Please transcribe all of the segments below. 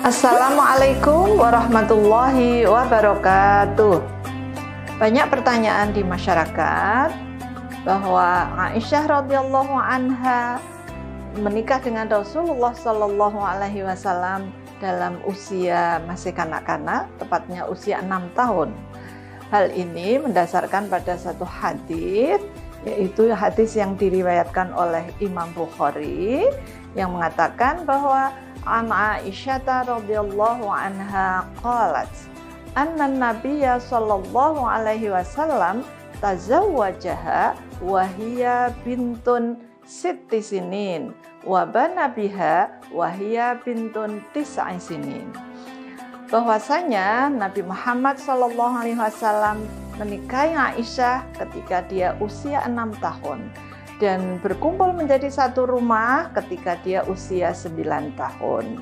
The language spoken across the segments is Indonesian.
Assalamualaikum warahmatullahi wabarakatuh. Banyak pertanyaan di masyarakat bahwa Aisyah radhiyallahu anha menikah dengan Rasulullah Shallallahu Alaihi Wasallam dalam usia masih kanak-kanak, tepatnya usia 6 tahun. Hal ini mendasarkan pada satu hadis, yaitu hadis yang diriwayatkan oleh Imam Bukhari yang mengatakan bahwa an Aisyah radhiyallahu anha qalat anna nabiyya sallallahu alaihi wasallam tazawwajaha wa hiya bintun sitti sinin wa bana biha wa hiya bintun tis'i sinin. Bahwasanya Nabi Muhammad sallallahu alaihi wasallam menikahi Aisyah ketika dia usia 6 tahun dan berkumpul menjadi satu rumah ketika dia usia 9 tahun.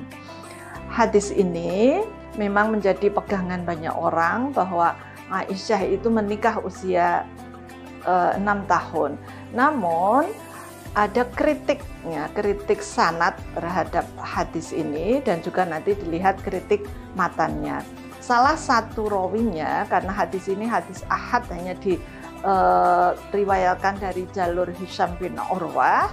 Hadis ini memang menjadi pegangan banyak orang bahwa Aisyah itu menikah usia 6 tahun. Namun ada kritiknya, kritik sanad terhadap hadis ini dan juga nanti dilihat kritik matannya. Salah satu rawinya, karena hadis ini hadis ahad, hanya diriwayatkan dari jalur Hisham bin Urwah,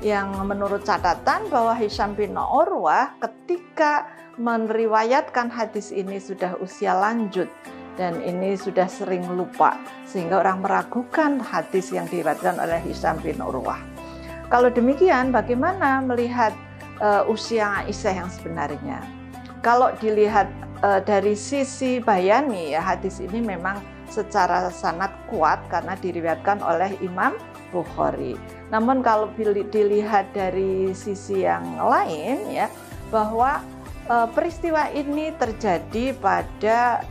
yang menurut catatan bahwa Hisham bin Urwah ketika meriwayatkan hadis ini sudah usia lanjut dan ini sudah sering lupa, sehingga orang meragukan hadis yang diriwayatkan oleh Hisham bin Urwah. Kalau demikian, bagaimana melihat usia Aisyah yang sebenarnya? Kalau dilihat dari sisi bayani, ya, hadis ini memang secara sanad kuat karena diriwayatkan oleh Imam Bukhari. Namun kalau dilihat dari sisi yang lain, ya, bahwa peristiwa ini terjadi pada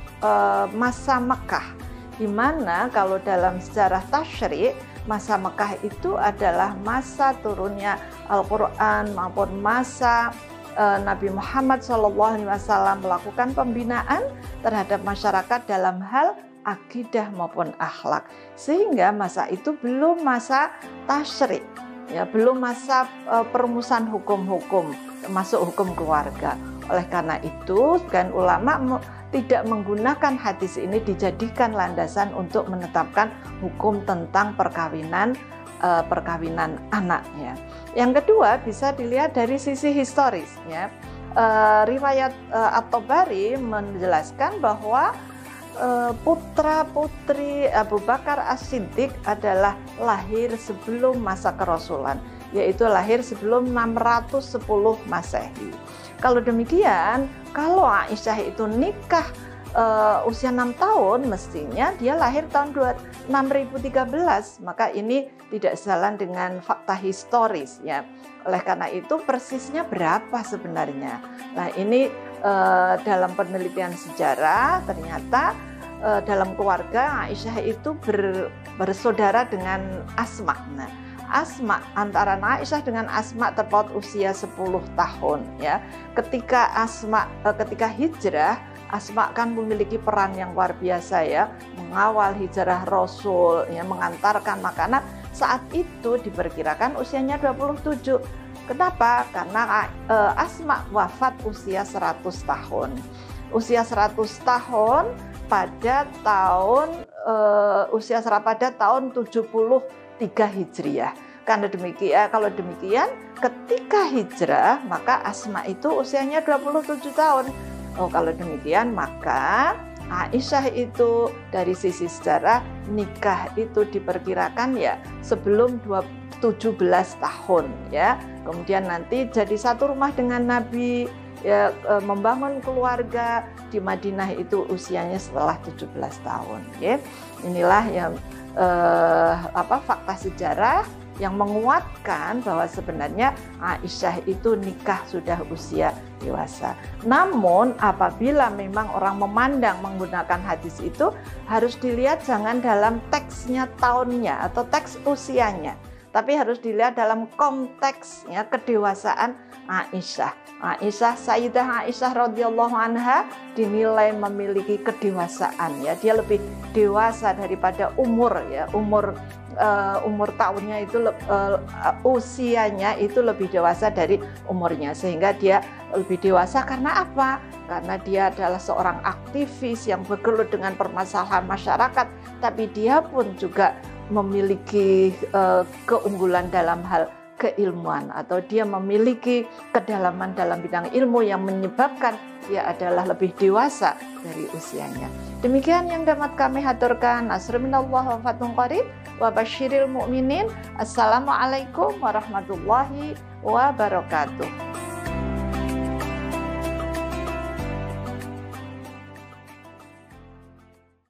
masa Mekah, di mana kalau dalam sejarah tasyri' masa Mekah itu adalah masa turunnya Al-Quran maupun masa Nabi Muhammad SAW melakukan pembinaan terhadap masyarakat dalam hal akidah maupun akhlak, sehingga masa itu belum masa tasyri', ya, belum masa perumusan hukum-hukum termasuk hukum keluarga. Oleh karena itu, sebagian ulama tidak menggunakan hadis ini dijadikan landasan untuk menetapkan hukum tentang perkawinan anaknya. Yang kedua bisa dilihat dari sisi historisnya. Riwayat At-Tabari menjelaskan bahwa putra-putri Abu Bakar As-Siddiq adalah lahir sebelum masa kerasulan, yaitu lahir sebelum 610 Masehi. Kalau demikian, kalau Aisyah itu nikah usia 6 tahun, mestinya dia lahir tahun 6013, maka ini tidak sejalan dengan fakta historis, ya. Oleh karena itu persisnya berapa sebenarnya? Nah, ini dalam penelitian sejarah ternyata dalam keluarga Aisyah itu bersaudara dengan Asma. Nah, Asma, antara Aisyah dengan Asma terpaut usia 10 tahun, ya. Ketika hijrah, Asma kan memiliki peran yang luar biasa, ya, mengawal hijrah Rasul, ya, mengantarkan makanan. Saat itu diperkirakan usianya 27. Kenapa? Karena Asma wafat usia 100 tahun. Usia 100 tahun pada tahun pada tahun 73 Hijriah. Kalau demikian, ketika hijrah maka Asma itu usianya 27 tahun. Oh, kalau demikian maka Aisyah itu dari sisi sejarah nikah itu diperkirakan, ya, sebelum 17 tahun, ya. Kemudian nanti jadi satu rumah dengan Nabi, ya, membangun keluarga di Madinah itu usianya setelah 17 tahun, ya. Inilah yang fakta sejarah yang menguatkan bahwa sebenarnya Aisyah itu nikah sudah usia dewasa. Namun apabila memang orang memandang menggunakan hadis itu, harus dilihat jangan dalam teksnya tahunnya atau teks usianya, tapi harus dilihat dalam konteksnya kedewasaan Aisyah. Sayyidah Aisyah radhiyallahu anha dinilai memiliki kedewasaan, ya. Dia lebih dewasa daripada umur, ya. Umur tahunnya itu usianya itu lebih dewasa dari umurnya, sehingga dia lebih dewasa. Karena apa? Karena dia adalah seorang aktivis yang bergelut dengan permasalahan masyarakat, tapi dia pun juga memiliki keunggulan dalam hal keilmuan, atau dia memiliki kedalaman dalam bidang ilmu yang menyebabkan dia adalah lebih dewasa dari usianya. Demikian yang dapat kami haturkan. Nasrun minallah wa fathun qarib wa basyiril mu'minin. Assalamualaikum warahmatullahi wabarakatuh.